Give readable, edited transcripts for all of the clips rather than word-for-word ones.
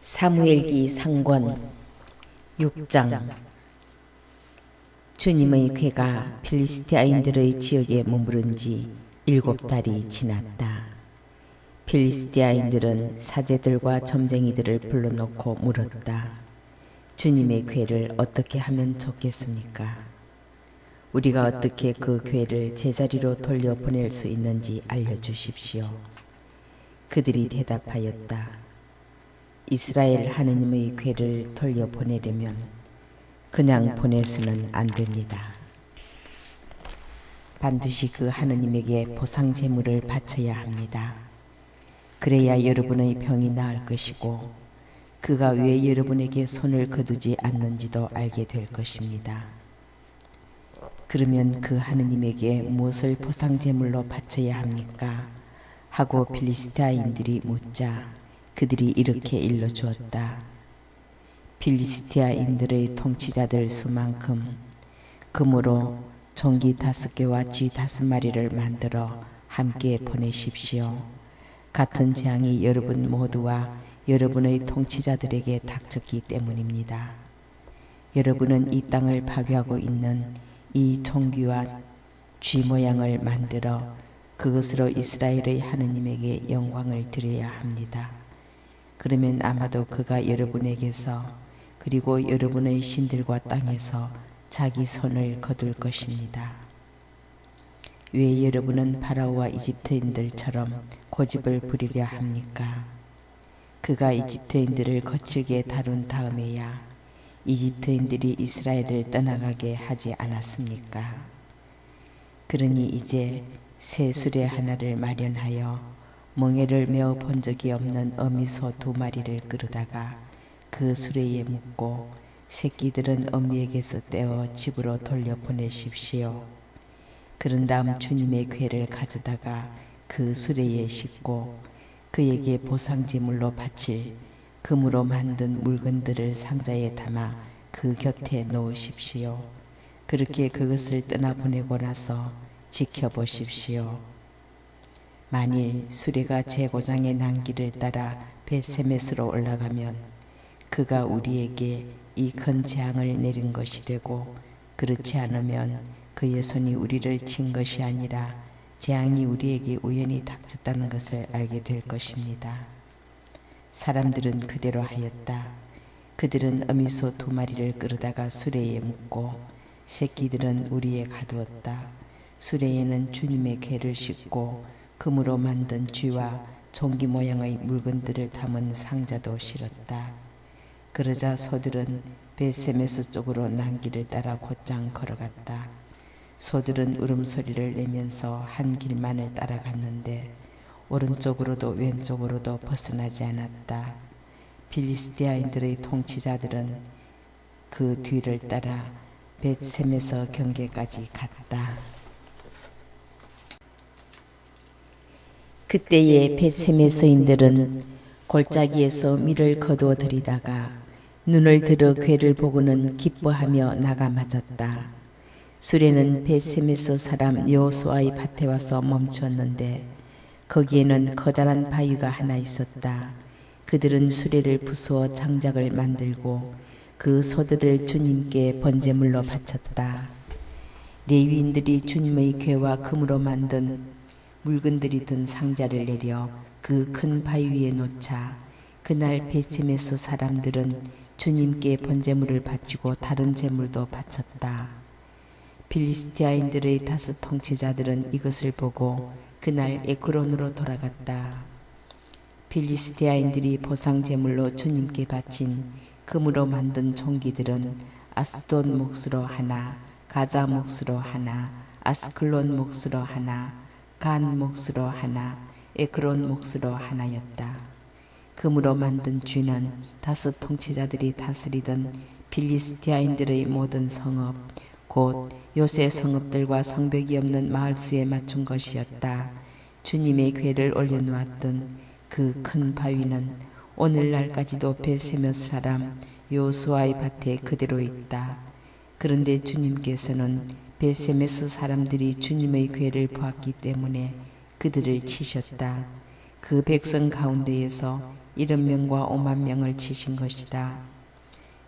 사무엘기 상권 6장. 주님의 궤가 필리스티아인들의 지역에 머무른 지 7달이 지났다. 필리스티아인들은 사제들과 점쟁이들을 불러놓고 물었다. 주님의 궤를 어떻게 하면 좋겠습니까? 우리가 어떻게 그 궤를 제자리로 돌려보낼 수 있는지 알려주십시오. 그들이 대답하였다. 이스라엘 하느님의 궤를 돌려보내려면 그냥 보내서는 안 됩니다. 반드시 그 하느님에게 보상 제물을 바쳐야 합니다. 그래야 여러분의 병이 나을 것이고 그가 왜 여러분에게 손을 거두지 않는지도 알게 될 것입니다. 그러면 그 하느님에게 무엇을 보상 제물로 바쳐야 합니까? 하고 필리스티아인들이 묻자 그들이 이렇게 일러주었다. 필리스티아인들의 통치자들 수만큼 금으로 종기 5개와 쥐 5마리를 만들어 함께 보내십시오. 같은 재앙이 여러분 모두와 여러분의 통치자들에게 닥쳤기 때문입니다. 여러분은 이 땅을 파괴하고 있는 이 종기와 쥐 모양을 만들어 그것으로 이스라엘의 하느님에게 영광을 드려야 합니다. 그러면 아마도 그가 여러분에게서 그리고 여러분의 신들과 땅에서 자기 손을 거둘 것입니다. 왜 여러분은 파라오와 이집트인들처럼 고집을 부리려 합니까? 그가 이집트인들을 거칠게 다룬 다음에야 이집트인들이 이스라엘을 떠나가게 하지 않았습니까? 그러니 이제 새 수레 하나를 마련하여 멍에를 메어 본 적이 없는 어미소 2마리를 끌어다가 그 수레에 묶고 새끼들은 어미에게서 떼어 집으로 돌려보내십시오. 그런 다음 주님의 궤를 가져다가 그 수레에 싣고 그에게 보상제물로 바칠 금으로 만든 물건들을 상자에 담아 그 곁에 놓으십시오. 그렇게 그것을 떠나보내고 나서 지켜보십시오. 만일 수레가 제고장의 난길을 따라 벳세메스로 올라가면 그가 우리에게 이 큰 재앙을 내린 것이 되고 그렇지 않으면 그의 손이 우리를 친 것이 아니라 재앙이 우리에게 우연히 닥쳤다는 것을 알게 될 것입니다. 사람들은 그대로 하였다. 그들은 어미소 2마리를 끌어다가 수레에 묶고 새끼들은 우리에 가두었다. 수레에는 주님의 궤를 싣고 금으로 만든 쥐와 종기 모양의 물건들을 담은 상자도 실었다. 그러자 소들은 벳세메스 쪽으로 난길을 따라 곧장 걸어갔다. 소들은 울음소리를 내면서 한 길만을 따라갔는데 오른쪽으로도 왼쪽으로도 벗어나지 않았다. 필리스티아인들의 통치자들은 그 뒤를 따라 벳세메스 경계까지 갔다. 그때의 벳세메스인들은 골짜기에서 밀을 거두어 들이다가 눈을 들어 궤를 보고는 기뻐하며 나가 맞았다. 수레는 벳세메스 사람 여호수아의 밭에 와서 멈추었는데 거기에는 커다란 바위가 하나 있었다. 그들은 수레를 부수어 장작을 만들고 그 소들을 주님께 번제물로 바쳤다. 레위인들이 주님의 궤와 금으로 만든 물건들이 든 상자를 내려 그 큰 바위 위에 놓자 그날 벳세메스 사람들은 주님께 번제물을 바치고 다른 제물도 바쳤다. 필리스티아인들의 5 통치자들은 이것을 보고 그날 에크론으로 돌아갔다. 필리스티아인들이 보상 제물로 주님께 바친 금으로 만든 종기들은 아스돈 몫으로 하나, 가자 몫으로 하나, 아스클론 몫으로 하나, 간 몫으로 하나, 에크론 몫으로 하나였다. 금으로 만든 쥐는 5 통치자들이 다스리던 필리스티아인들의 모든 성읍, 곧 요새 성읍들과 성벽이 없는 마을수에 맞춘 것이었다. 주님의 궤를 올려놓았던 그 큰 바위는 오늘날까지도 벳세메스 사람 여호수아의 밭에 그대로 있다. 그런데 주님께서는 벳세메스 사람들이 주님의 궤를 보았기 때문에 그들을 치셨다. 그 백성 가운데에서 1,000,000명과 50,000명을 치신 것이다.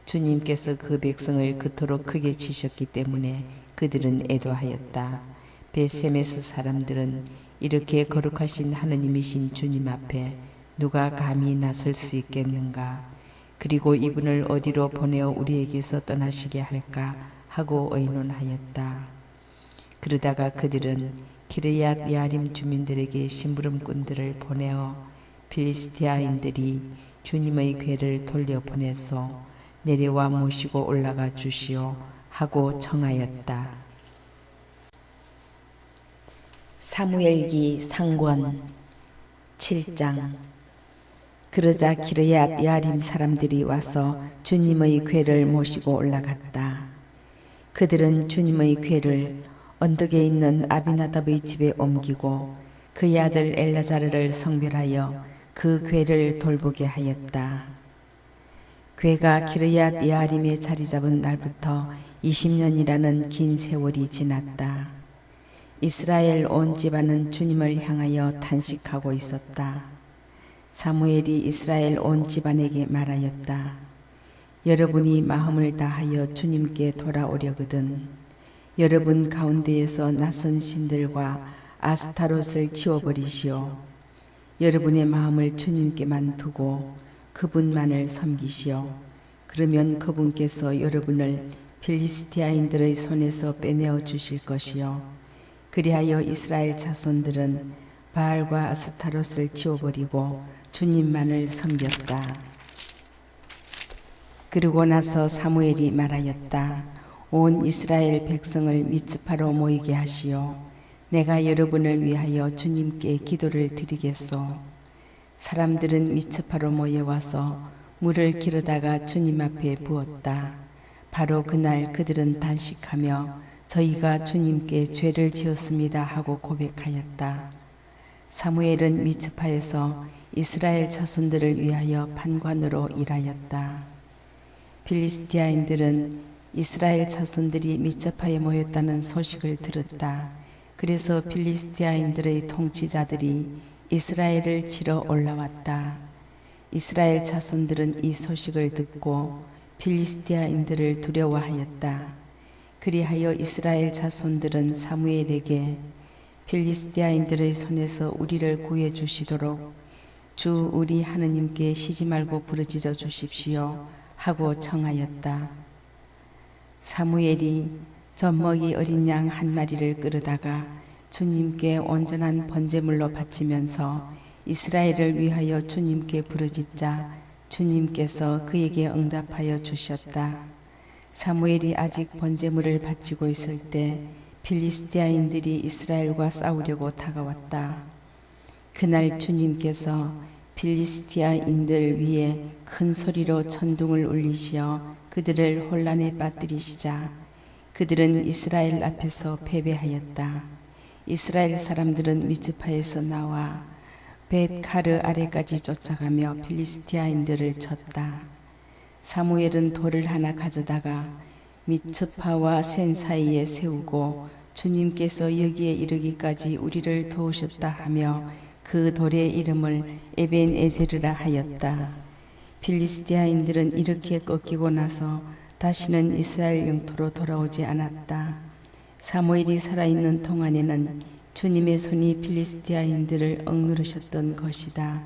주님께서 그 백성을 그토록 크게 치셨기 때문에 그들은 애도하였다. 벳세메스 사람들은 이렇게 거룩하신 하느님이신 주님 앞에 누가 감히 나설 수 있겠는가? 그리고 이분을 어디로 보내어 우리에게서 떠나시게 할까? 하고 의논하였다. 그러다가 그들은 기르얏 야림 주민들에게 심부름꾼들을 보내어 필리스티아인들이 주님의 궤를 돌려보내소 내려와 모시고 올라가 주시오 하고 청하였다. 사무엘기 상권 7장. 그러자 기르얏 야림 사람들이 와서 주님의 궤를 모시고 올라갔다. 그들은 주님의 궤를 언덕에 있는 아비나답의 집에 옮기고 그의 아들 엘라자르를 성별하여 그 궤를 돌보게 하였다. 궤가 기르얏 야림에 자리 잡은 날부터 20년이라는 긴 세월이 지났다. 이스라엘 온 집안은 주님을 향하여 탄식하고 있었다. 사무엘이 이스라엘 온 집안에게 말하였다. 여러분이 마음을 다하여 주님께 돌아오려거든 여러분 가운데에서 낯선 신들과 아스타롯을 치워버리시오. 여러분의 마음을 주님께만 두고 그분만을 섬기시오. 그러면 그분께서 여러분을 필리스티아인들의 손에서 빼내어 주실 것이요. 그리하여 이스라엘 자손들은 바알과 아스타롯을 치워버리고 주님만을 섬겼다. 그러고 나서 사무엘이 말하였다. 온 이스라엘 백성을 미츠파로 모이게 하시오. 내가 여러분을 위하여 주님께 기도를 드리겠소. 사람들은 미츠파로 모여와서 물을 기르다가 주님 앞에 부었다. 바로 그날 그들은 단식하며 저희가 주님께 죄를 지었습니다 하고 고백하였다. 사무엘은 미츠파에서 이스라엘 자손들을 위하여 판관으로 일하였다. 필리스티아인들은 이스라엘 자손들이 미츠파에 모였다는 소식을 들었다. 그래서 필리스티아인들의 통치자들이 이스라엘을 치러 올라왔다. 이스라엘 자손들은 이 소식을 듣고 필리스티아인들을 두려워하였다. 그리하여 이스라엘 자손들은 사무엘에게 필리스티아인들의 손에서 우리를 구해 주시도록 주 우리 하느님께 쉬지 말고 부르짖어 주십시오 하고 청하였다. 사무엘이 젖먹이 어린 양 한 마리를 끌어다가 주님께 온전한 번제물로 바치면서 이스라엘을 위하여 주님께 부르짖자 주님께서 그에게 응답하여 주셨다. 사무엘이 아직 번제물을 바치고 있을 때 필리스티아인들이 이스라엘과 싸우려고 다가왔다. 그날 주님께서 필리스티아인들 위에 큰 소리로 천둥을 울리시어 그들을 혼란에 빠뜨리시자 그들은 이스라엘 앞에서 패배하였다. 이스라엘 사람들은 미즈파에서 나와 벳카르 아래까지 쫓아가며 필리스티아인들을 쳤다. 사무엘은 돌을 하나 가져다가 미츠파와 센 사이에 세우고 주님께서 여기에 이르기까지 우리를 도우셨다 하며 그 돌의 이름을 에벤에제르라 하였다. 필리스티아인들은 이렇게 꺾이고 나서 다시는 이스라엘 영토로 돌아오지 않았다. 사무엘이 살아있는 동안에는 주님의 손이 필리스티아인들을 억누르셨던 것이다.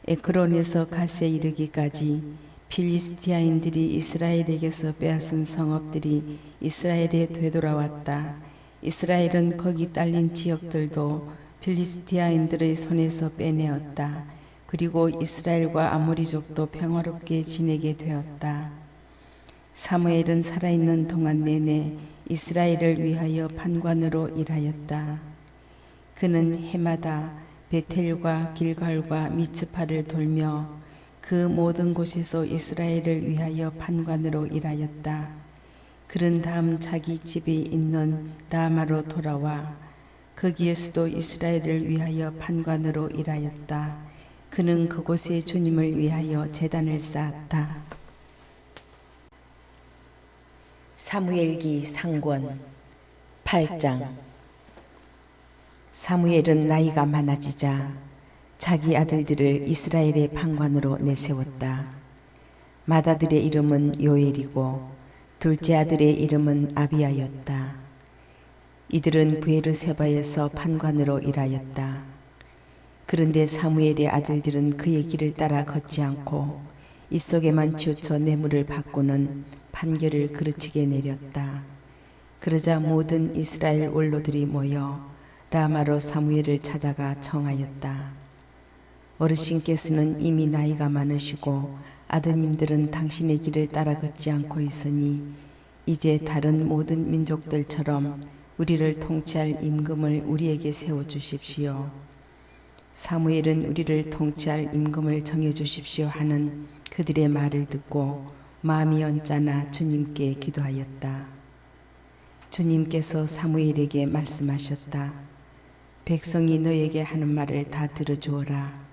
에크론에서 갓에 이르기까지 필리스티아인들이 이스라엘에게서 빼앗은 성읍들이 이스라엘에 되돌아왔다. 이스라엘은 거기 딸린 지역들도 필리스티아인들의 손에서 빼내었다. 그리고 이스라엘과 아모리족도 평화롭게 지내게 되었다. 사무엘은 살아있는 동안 내내 이스라엘을 위하여 판관으로 일하였다. 그는 해마다 베텔과 길갈과 미츠파를 돌며 그 모든 곳에서 이스라엘을 위하여 판관으로 일하였다. 그런 다음 자기 집에 있는 라마로 돌아와 거기에서도 이스라엘을 위하여 판관으로 일하였다. 그는 그곳에 주님을 위하여 제단을 쌓았다. 사무엘기 상권 8장. 사무엘은 나이가 많아지자 자기 아들들을 이스라엘의 판관으로 내세웠다. 맏아들의 이름은 요엘이고 둘째 아들의 이름은 아비야였다. 이들은 브에르세바에서 판관으로 일하였다. 그런데 사무엘의 아들들은 그의 길을 따라 걷지 않고 이속에만 치우쳐 뇌물을 받고는 판결을 그르치게 내렸다. 그러자 모든 이스라엘 원로들이 모여 라마로 사무엘을 찾아가 청하였다. 어르신께서는 이미 나이가 많으시고 아드님들은 당신의 길을 따라 걷지 않고 있으니 이제 다른 모든 민족들처럼 우리를 통치할 임금을 우리에게 세워주십시오. 사무엘은 우리를 통치할 임금을 정해주십시오 하는 그들의 말을 듣고 마음이 언짢아 주님께 기도하였다. 주님께서 사무엘에게 말씀하셨다. 백성이 너에게 하는 말을 다 들어주어라.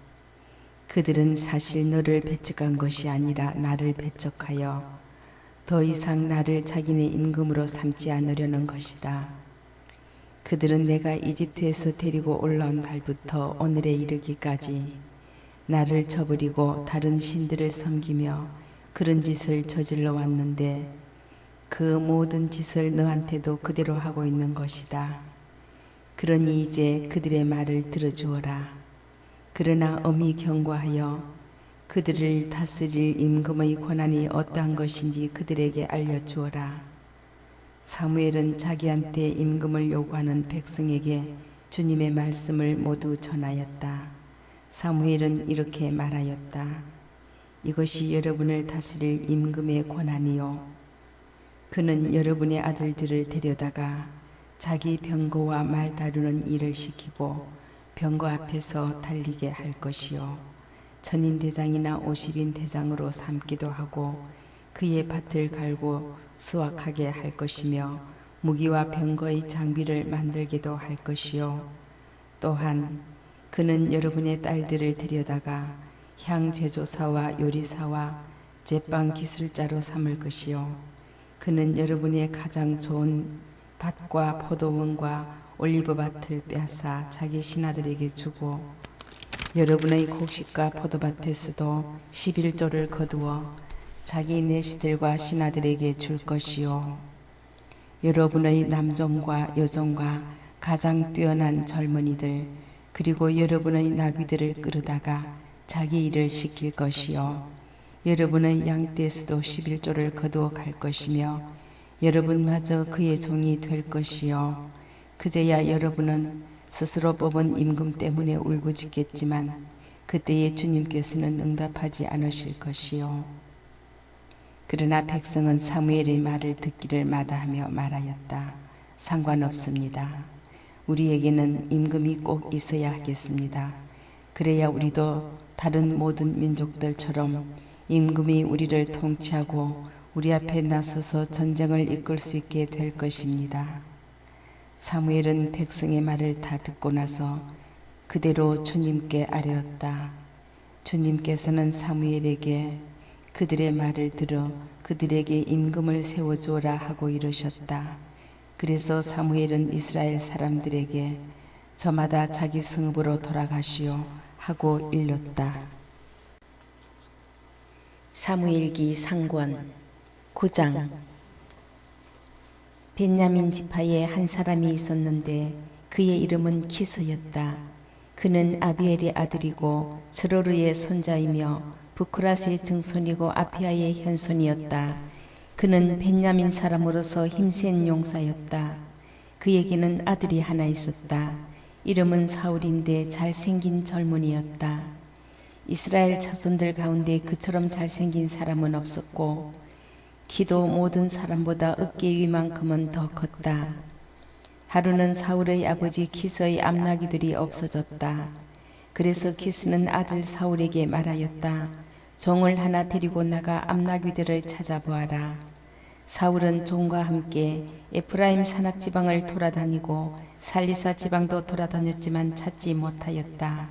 그들은 사실 너를 배척한 것이 아니라 나를 배척하여 더 이상 나를 자기네 임금으로 삼지 않으려는 것이다. 그들은 내가 이집트에서 데리고 올라온 날부터 오늘에 이르기까지 나를 저버리고 다른 신들을 섬기며 그런 짓을 저질러 왔는데 그 모든 짓을 너한테도 그대로 하고 있는 것이다. 그러니 이제 그들의 말을 들어주어라. 그러나 엄히 경고하여 그들을 다스릴 임금의 권한이 어떠한 것인지 그들에게 알려주어라. 사무엘은 자기한테 임금을 요구하는 백성에게 주님의 말씀을 모두 전하였다. 사무엘은 이렇게 말하였다. 이것이 여러분을 다스릴 임금의 권한이요. 그는 여러분의 아들들을 데려다가 자기 병거와 말 다루는 일을 시키고 병거 앞에서 달리게 할 것이요. 천인대장이나 50인 대장으로 삼기도 하고 그의 밭을 갈고 수확하게 할 것이며 무기와 병거의 장비를 만들게도 할 것이요. 또한 그는 여러분의 딸들을 데려다가 향 제조사와 요리사와 제빵 기술자로 삼을 것이요. 그는 여러분의 가장 좋은 밭과 포도원과 올리브밭을 빼앗아 자기 신하들에게 주고 여러분의 곡식과 포도밭에서도 11조를 거두어 자기 내시들과 신하들에게 줄 것이요. 여러분의 남종과 여종과 가장 뛰어난 젊은이들 그리고 여러분의 나귀들을 끌어다가 자기 일을 시킬 것이요. 여러분의 양떼에서도 11조를 거두어 갈 것이며 여러분마저 그의 종이 될 것이요. 그제야 여러분은 스스로 뽑은 임금 때문에 울부짖겠지만 그때에 주님께서는 응답하지 않으실 것이요. 그러나 백성은 사무엘의 말을 듣기를 마다하며 말하였다. 상관없습니다. 우리에게는 임금이 꼭 있어야 하겠습니다. 그래야 우리도 다른 모든 민족들처럼 임금이 우리를 통치하고 우리 앞에 나서서 전쟁을 이끌 수 있게 될 것입니다. 사무엘은 백성의 말을 다 듣고 나서 그대로 주님께 아뢰었다. 주님께서는 사무엘에게 그들의 말을 들어 그들에게 임금을 세워주어라 하고 이르셨다. 그래서 사무엘은 이스라엘 사람들에게 저마다 자기 성읍으로 돌아가시오 하고 일렀다. 사무엘기 상권 9장. 벤야민 지파에 한 사람이 있었는데 그의 이름은 키스였다. 그는 아비엘의 아들이고 스로르의 손자이며 부크랏의 증손이고 아피아의 현손이었다. 그는 벤야민 사람으로서 힘센 용사였다. 그에게는 아들이 하나 있었다. 이름은 사울인데 잘생긴 젊은이였다. 이스라엘 자손들 가운데 그처럼 잘생긴 사람은 없었고 키도 모든 사람보다 어깨 위만큼은 더 컸다. 하루는 사울의 아버지 키스의 암나귀들이 없어졌다. 그래서 키스는 아들 사울에게 말하였다. 종을 하나 데리고 나가 암나귀들을 찾아보아라. 사울은 종과 함께 에프라임 산악 지방을 돌아다니고 살리사 지방도 돌아다녔지만 찾지 못하였다.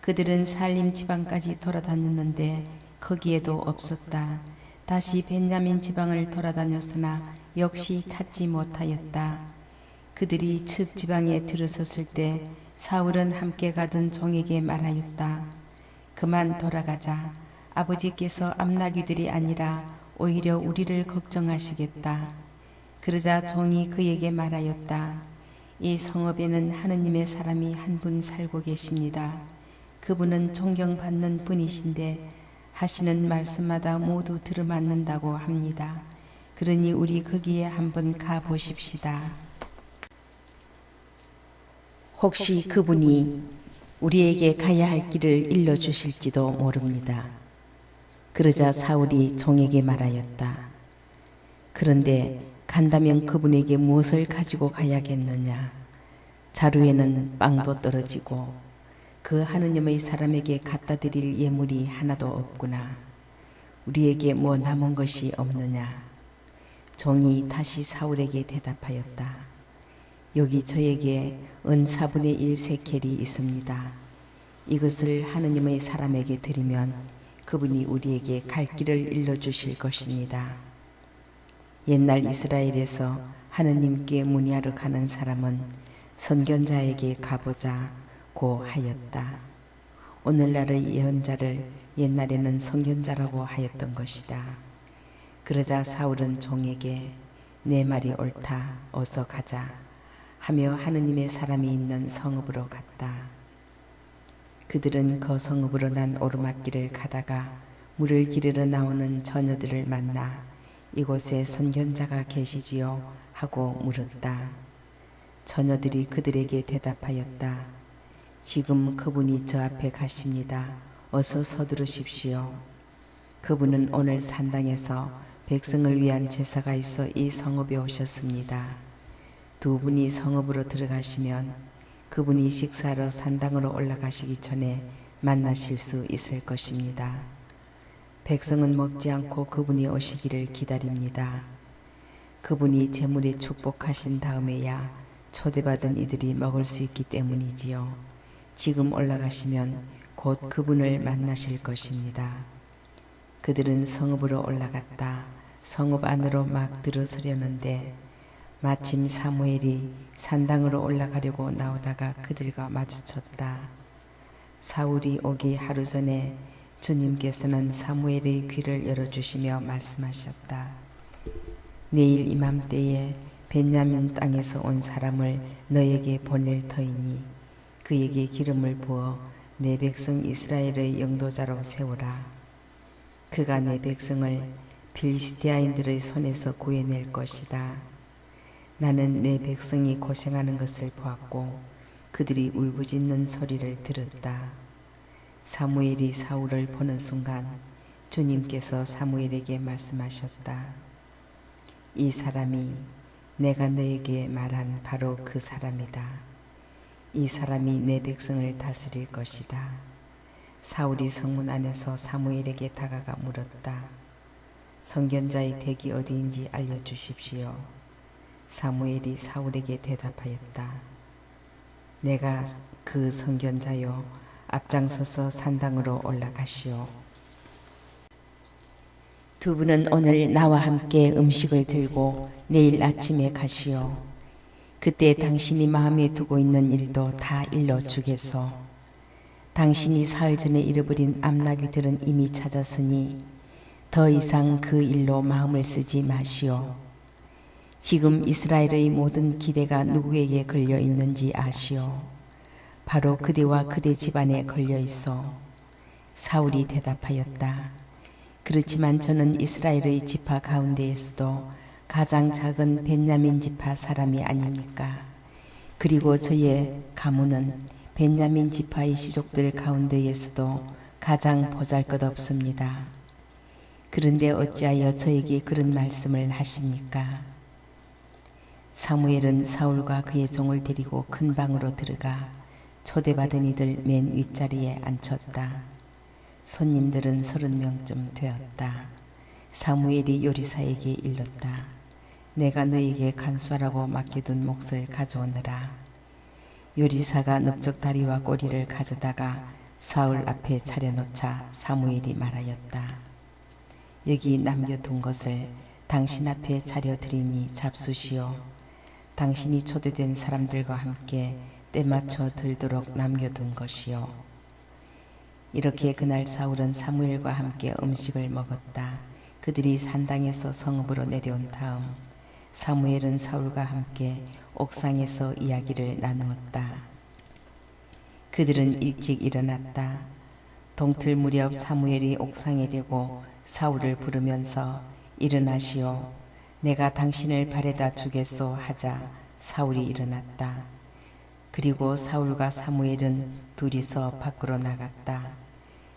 그들은 살림 지방까지 돌아다녔는데 거기에도 없었다. 다시 벤야민 지방을 돌아다녔으나 역시 찾지 못하였다. 그들이 측 지방에 들어섰을 때 사울은 함께 가던 종에게 말하였다. 그만 돌아가자. 아버지께서 암나귀들이 아니라 오히려 우리를 걱정하시겠다. 그러자 종이 그에게 말하였다. 이 성읍에는 하느님의 사람이 한 분 살고 계십니다. 그분은 존경받는 분이신데 하시는 말씀마다 모두 들어맞는다고 합니다. 그러니 우리 거기에 한번 가보십시다. 혹시 그분이 우리에게 가야 할 길을 일러주실지도 모릅니다. 그러자 사울이 종에게 말하였다. 그런데 간다면 그분에게 무엇을 가지고 가야겠느냐? 자루에는 빵도 떨어지고 그 하느님의 사람에게 갖다 드릴 예물이 하나도 없구나. 우리에게 뭐 남은 것이 없느냐? 종이 다시 사울에게 대답하였다. 여기 저에게 은 4분의 1 세켈이 있습니다. 이것을 하느님의 사람에게 드리면 그분이 우리에게 갈 길을 일러주실 것입니다. 옛날 이스라엘에서 하느님께 문의하러 가는 사람은 선견자에게 가보자 고 하였다. 오늘날의 예언자를 옛날에는 선견자라고 하였던 것이다. 그러자 사울은 종에게 내 말이 옳다. 어서 가자. 하며 하느님의 사람이 있는 성읍으로 갔다. 그들은 그 성읍으로 난 오르막길을 가다가 물을 기르러 나오는 처녀들을 만나 이곳에 선견자가 계시지요? 하고 물었다. 처녀들이 그들에게 대답하였다. 지금 그분이 저 앞에 가십니다. 어서 서두르십시오. 그분은 오늘 산당에서 백성을 위한 제사가 있어 이 성읍에 오셨습니다. 두 분이 성읍으로 들어가시면 그분이 식사하러 산당으로 올라가시기 전에 만나실 수 있을 것입니다. 백성은 먹지 않고 그분이 오시기를 기다립니다. 그분이 제물에 축복하신 다음에야 초대받은 이들이 먹을 수 있기 때문이지요. 지금 올라가시면 곧 그분을 만나실 것입니다. 그들은 성읍으로 올라갔다. 성읍 안으로 막 들어서려는데 마침 사무엘이 산당으로 올라가려고 나오다가 그들과 마주쳤다. 사울이 오기 하루 전에 주님께서는 사무엘의 귀를 열어주시며 말씀하셨다. 내일 이맘때에 벤야민 땅에서 온 사람을 너에게 보낼 터이니 그에게 기름을 부어 내 백성 이스라엘의 영도자로 세우라. 그가 내 백성을 필리스티아인들의 손에서 구해낼 것이다. 나는 내 백성이 고생하는 것을 보았고 그들이 울부짖는 소리를 들었다. 사무엘이 사울을 보는 순간 주님께서 사무엘에게 말씀하셨다. 이 사람이 내가 너에게 말한 바로 그 사람이다. 이 사람이 내 백성을 다스릴 것이다. 사울이 성문 안에서 사무엘에게 다가가 물었다. 선견자의 댁이 어디인지 알려주십시오. 사무엘이 사울에게 대답하였다. 내가 그 선견자요. 앞장서서 산당으로 올라가시오. 두 분은 오늘 나와 함께 음식을 들고 내일 아침에 가시오. 그때 당신이 마음에 두고 있는 일도 다 일러주겠소. 당신이 사흘 전에 잃어버린 암나귀들은 이미 찾았으니 더 이상 그 일로 마음을 쓰지 마시오. 지금 이스라엘의 모든 기대가 누구에게 걸려 있는지 아시오. 바로 그대와 그대 집안에 걸려 있어. 사울이 대답하였다. 그렇지만 저는 이스라엘의 지파 가운데에서도 가장 작은 벤야민 지파 사람이 아닙니까? 그리고 저의 가문은 벤야민 지파의 시족들 가운데에서도 가장 보잘것없습니다. 그런데 어찌하여 저에게 그런 말씀을 하십니까? 사무엘은 사울과 그의 종을 데리고 큰 방으로 들어가 초대받은 이들 맨 윗자리에 앉혔다. 손님들은 30명쯤 되었다. 사무엘이 요리사에게 일렀다. 내가 너에게 간수하라고 맡겨둔 몫을 가져오너라. 요리사가 넓적다리와 꼬리를 가져다가 사울 앞에 차려놓자 사무엘이 말하였다. 여기 남겨둔 것을 당신 앞에 차려드리니 잡수시오. 당신이 초대된 사람들과 함께 때맞춰 들도록 남겨둔 것이요. 이렇게 그날 사울은 사무엘과 함께 음식을 먹었다. 그들이 산당에서 성읍으로 내려온 다음 사무엘은 사울과 함께 옥상에서 이야기를 나누었다. 그들은 일찍 일어났다. 동틀 무렵 사무엘이 옥상에 대고 사울을 부르면서 일어나시오. 내가 당신을 발에다 주겠소 하자 사울이 일어났다. 그리고 사울과 사무엘은 둘이서 밖으로 나갔다.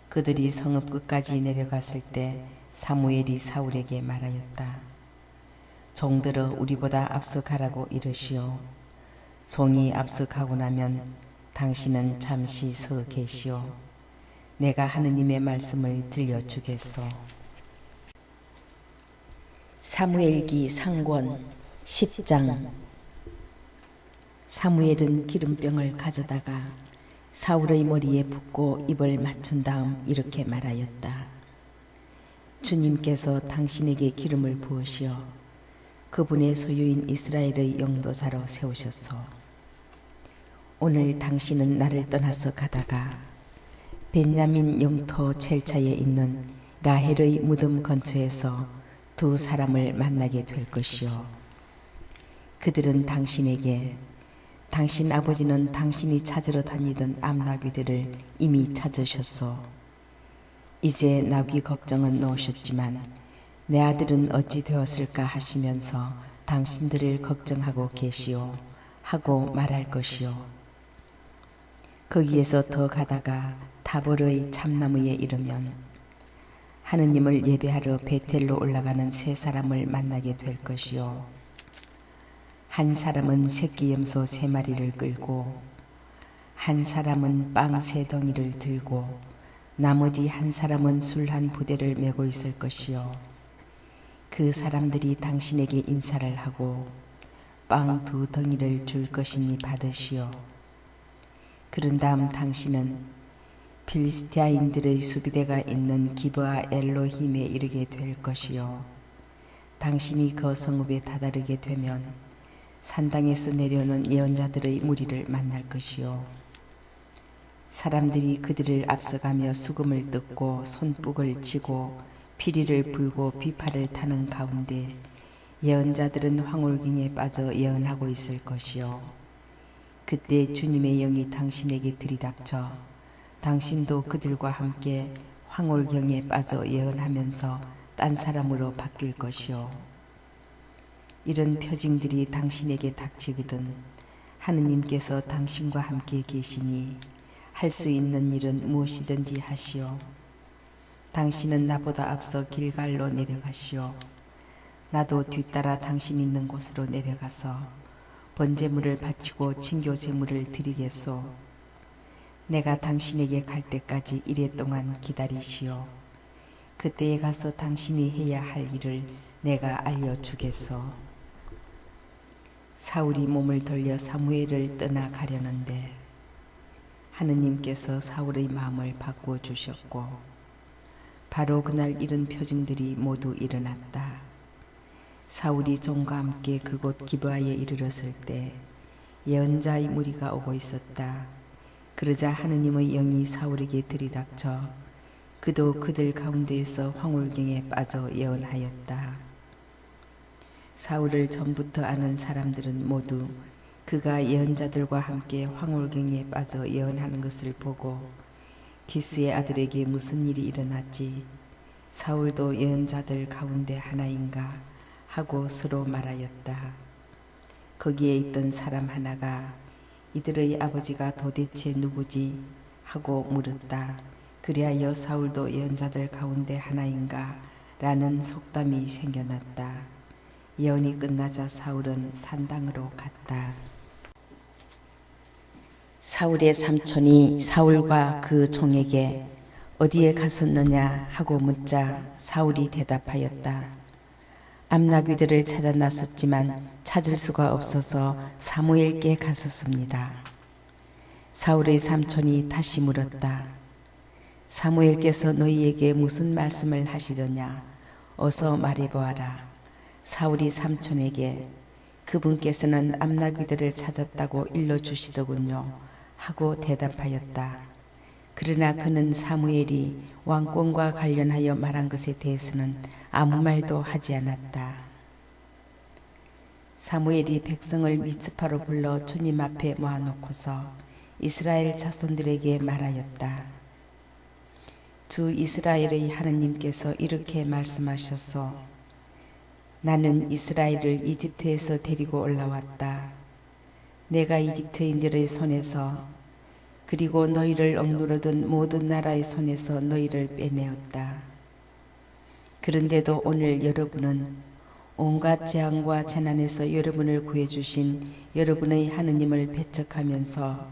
그들이 성읍 끝까지 내려갔을 때 사무엘이 사울에게 말하였다. 종들어 우리보다 앞서 가라고 이르시오. 종이 앞서 가고 나면 당신은 잠시 서 계시오. 내가 하느님의 말씀을 들려주겠소. 사무엘기 상권 10장. 사무엘은 기름병을 가져다가 사울의 머리에 붓고 입을 맞춘 다음 이렇게 말하였다. 주님께서 당신에게 기름을 부으시어 그분의 소유인 이스라엘의 영도자로 세우셨소. 오늘 당신은 나를 떠나서 가다가 벤야민 영토 첼차에 있는 라헬의 무덤 근처에서 두 사람을 만나게 될 것이요. 그들은 당신에게 당신 아버지는 당신이 찾으러 다니던 암나귀들을 이미 찾으셨소. 이제 나귀 걱정은 놓으셨지만 내 아들은 어찌 되었을까 하시면서 당신들을 걱정하고 계시오 하고 말할 것이요. 거기에서 더 가다가 타볼의 참나무에 이르면 하느님을 예배하러 베텔로 올라가는 세 사람을 만나게 될 것이요. 한 사람은 새끼 염소 3마리를 끌고 한 사람은 빵 3덩이를 들고 나머지 한 사람은 술 한 부대를 메고 있을 것이요. 그 사람들이 당신에게 인사를 하고 빵 2덩이를 줄 것이니 받으시오. 그런 다음 당신은 필리스티아인들의 수비대가 있는 기브아 엘로힘에 이르게 될 것이요. 당신이 그 성읍에 다다르게 되면 산당에서 내려오는 예언자들의 무리를 만날 것이요. 사람들이 그들을 앞서가며 수금을 뜯고 손뼉을 치고 피리를 불고 비파를 타는 가운데 예언자들은 황홀경에 빠져 예언하고 있을 것이요. 그때 주님의 영이 당신에게 들이닥쳐 당신도 그들과 함께 황홀경에 빠져 예언하면서 딴 사람으로 바뀔 것이요. 이런 표징들이 당신에게 닥치거든 하느님께서 당신과 함께 계시니 할 수 있는 일은 무엇이든지 하시오. 당신은 나보다 앞서 길갈로 내려가시오. 나도 뒤따라 당신 있는 곳으로 내려가서 번제물을 바치고 친교 제물을 드리겠소. 내가 당신에게 갈 때까지 이래 동안 기다리시오. 그때에 가서 당신이 해야 할 일을 내가 알려주겠소. 사울이 몸을 돌려 사무엘을 떠나 가려는데 하느님께서 사울의 마음을 바꾸어 주셨고 바로 그날 이런 표징들이 모두 일어났다. 사울이 종과 함께 그곳 기브아에 이르렀을 때 예언자의 무리가 오고 있었다. 그러자 하느님의 영이 사울에게 들이닥쳐 그도 그들 가운데에서 황홀경에 빠져 예언하였다. 사울을 전부터 아는 사람들은 모두 그가 예언자들과 함께 황홀경에 빠져 예언하는 것을 보고 기스의 아들에게 무슨 일이 일어났지? 사울도 예언자들 가운데 하나인가? 하고 서로 말하였다. 거기에 있던 사람 하나가 이들의 아버지가 도대체 누구지? 하고 물었다. 그리하여 사울도 예언자들 가운데 하나인가? 라는 속담이 생겨났다. 예언이 끝나자 사울은 산당으로 갔다. 사울의 삼촌이 사울과 그 종에게 어디에 갔었느냐 하고 묻자 사울이 대답하였다. 암나귀들을 찾아 나섰지만 찾을 수가 없어서 사무엘께 갔었습니다. 사울의 삼촌이 다시 물었다. 사무엘께서 너희에게 무슨 말씀을 하시더냐? 어서 말해보아라. 사울이 삼촌에게 그분께서는 암나귀들을 찾았다고 일러주시더군요. 하고 대답하였다. 그러나 그는 사무엘이 왕권과 관련하여 말한 것에 대해서는 아무 말도 하지 않았다. 사무엘이 백성을 미츠파로 불러 주님 앞에 모아놓고서 이스라엘 자손들에게 말하였다. 주 이스라엘의 하느님께서 이렇게 말씀하셔서 나는 이스라엘을 이집트에서 데리고 올라왔다. 내가 이집트인들의 손에서 그리고 너희를 억누르던 모든 나라의 손에서 너희를 빼내었다. 그런데도 오늘 여러분은 온갖 재앙과 재난에서 여러분을 구해주신 여러분의 하느님을 배척하면서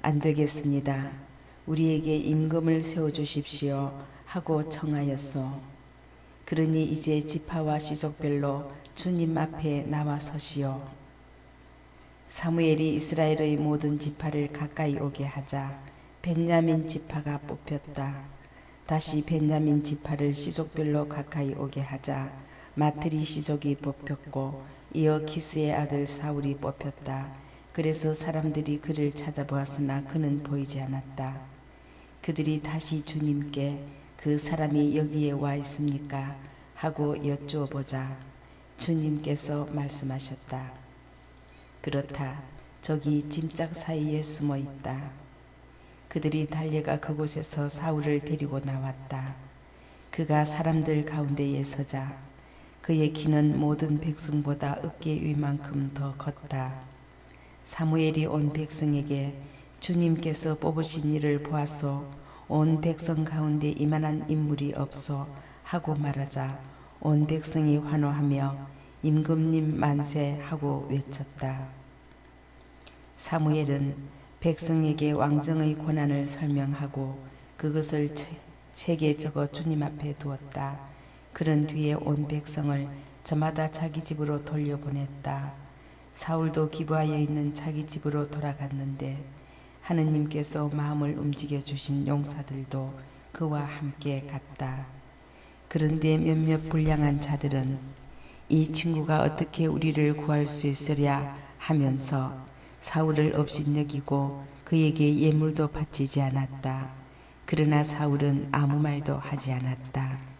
안 되겠습니다. 우리에게 임금을 세워주십시오 하고 청하였소. 그러니 이제 지파와 시족별로 주님 앞에 나와 서시오. 사무엘이 이스라엘의 모든 지파를 가까이 오게 하자 벤야민 지파가 뽑혔다. 다시 벤야민 지파를 시족별로 가까이 오게 하자 마트리 시족이 뽑혔고 이어 기스의 아들 사울이 뽑혔다. 그래서 사람들이 그를 찾아보았으나 그는 보이지 않았다. 그들이 다시 주님께 그 사람이 여기에 와 있습니까? 하고 여쭈어 보자 주님께서 말씀하셨다. 그렇다. 저기 짐짝 사이에 숨어 있다. 그들이 달려가 그곳에서 사울을 데리고 나왔다. 그가 사람들 가운데에 서자 그의 키는 모든 백성보다 어깨 위만큼 더 컸다. 사무엘이 온 백성에게 주님께서 뽑으신 이를 보았소. 온 백성 가운데 이만한 인물이 없소 하고 말하자 온 백성이 환호하며 임금님 만세 하고 외쳤다. 사무엘은 백성에게 왕정의 권한을 설명하고 그것을 책에 적어 주님 앞에 두었다. 그런 뒤에 온 백성을 저마다 자기 집으로 돌려보냈다. 사울도 기부하여 있는 자기 집으로 돌아갔는데 하느님께서 마음을 움직여 주신 용사들도 그와 함께 갔다. 그런데 몇몇 불량한 자들은 이 친구가 어떻게 우리를 구할 수 있으랴 하면서 사울을 업신여기고 그에게 예물도 바치지 않았다. 그러나 사울은 아무 말도 하지 않았다.